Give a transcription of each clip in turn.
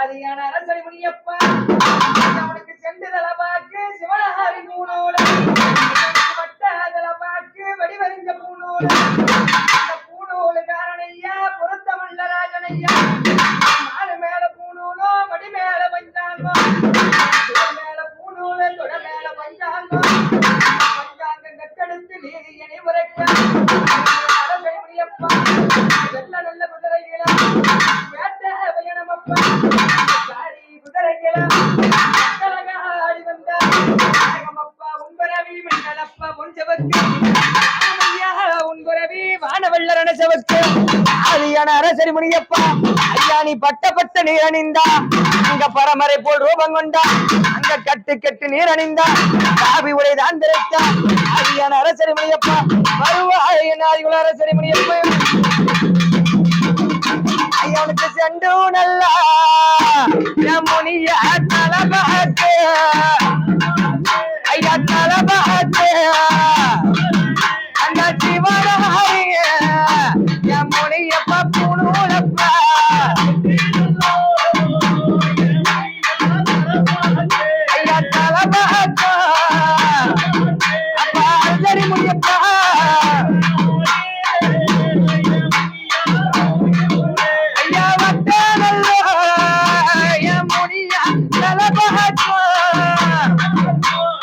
ஆதியான அரசடி முனியப்பா அவனுக்கு சென்றுதல பாக்கு சிவனஹாரி பூநூல வட்டதல பாக்கு வடிவறிஞ்ச பூநூல அந்த பூநூலு காரணையா பொருத்தமுள்ள ராஜனையா மாறு மேல பூநூலோ வடி மேல பஞ்சாங்கோ மேல பூநூல தொட மேல பஞ்சாங்கோ பஞ்சாங்கம் கட்டெடுத்து நீதியனை உரைக்க அரசடி முனியப்பா நல்ல நல்ல குதிரைகளா வேட்ட பயணமப்பா சாரி குதிரைகளா ஆடி வந்தாப்பா உன்பரவி மின்னலப்பா பொஞ்சவக்கு உன்பரவி வானவல்ல ரணசவக்கு ஆதியான அரசரி முனியப்பா ஐயா நீ பட்ட நீர் அணிந்தா அங்க பரமரை போல் ரூபம் கொண்டா அங்க கட்டு கட்டு நீர் அணிந்தா காவி உரைதான் திரைத்தா ஆதியான அரசரி முனியப்பா வருவாய் ஆதிகுல அரசரி முனியப்பா ஐயனுக்கு செண்டு நல்லா முனிய தலபாத்து ஐயா தலபாத்து அந்த சிவனாரிய முனியப்பா பூணூலப்பா ஐயா தலபாத்து அப்பா அஞ்சரி முனியப்பா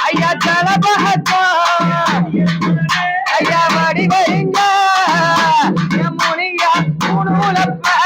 ஐயா தலபகத்தா ஐயா வடிவங்க முனியா பூணூலப்பா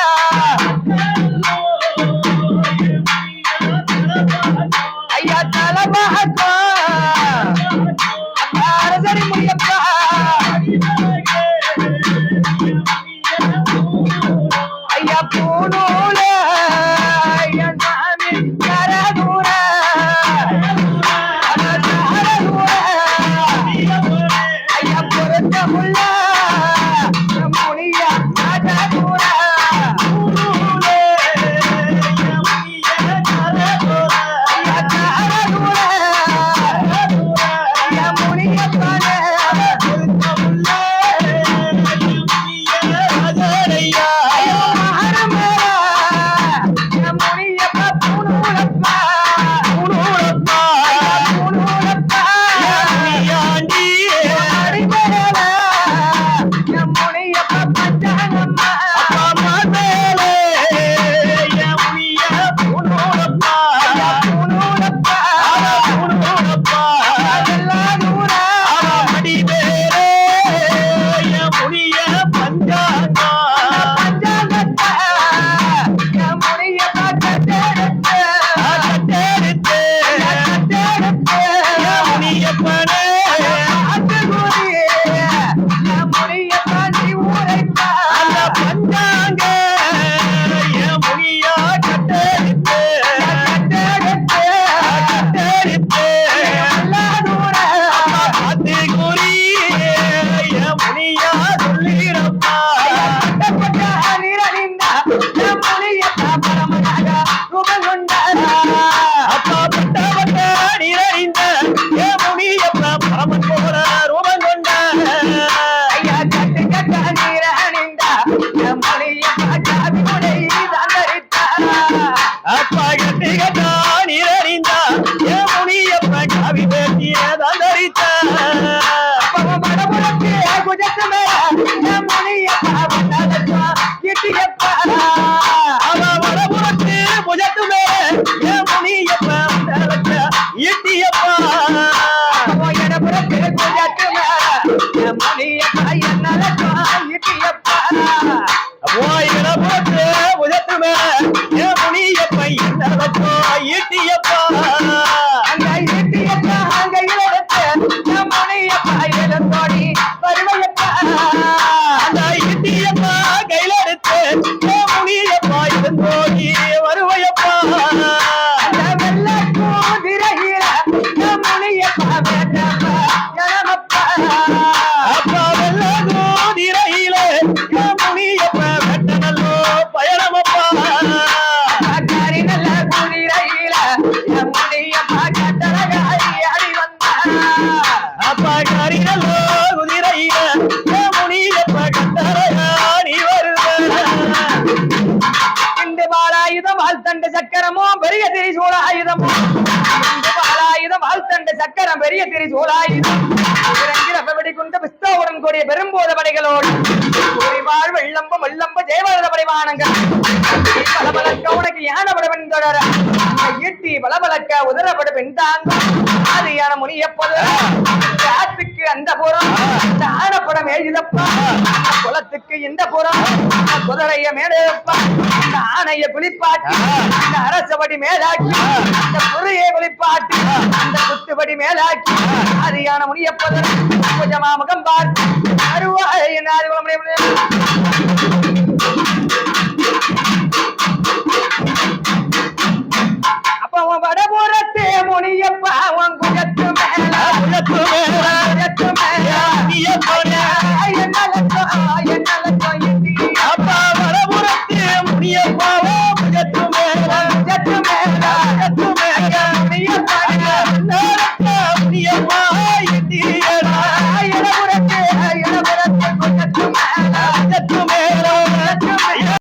பாலாயுதம் வாழ்த்தண்ட சக்கரமோ பெரிய திரிசூலாயுதமோ பாலாயுதம் வாழ்த்தண்ட சக்கரம் பெரிய திரிசூலாயுதம் வெடி கொண்ட பிஸ்தாவுடன் கூடிய பெரும்போத படைகளோடு வாழ் வெள்ளம்ப வெள்ளம்ப ஜெயவரத படைமானங்கள் பலபலக்க உனக்கு யானபடவன் தொடர ஈட்டி பலபலக்க உதரப்பட பெண்தான் ஆதியான முனியப்பது ஆத்துக்கு அந்த புறம் இந்த ஆனப்படம் எழுதப்பா குளத்துக்கு இந்த புறம் குதிரைய மேலப்பா இந்த ஆணைய குளிப்பாட்டி இந்த அரசபடி மேலாக்கி அந்த குறையை குளிப்பாட்டி அந்த குத்துபடி மேலாக்கி ஆதியான முனியப்பது முகம் பார்த்து அருவாய்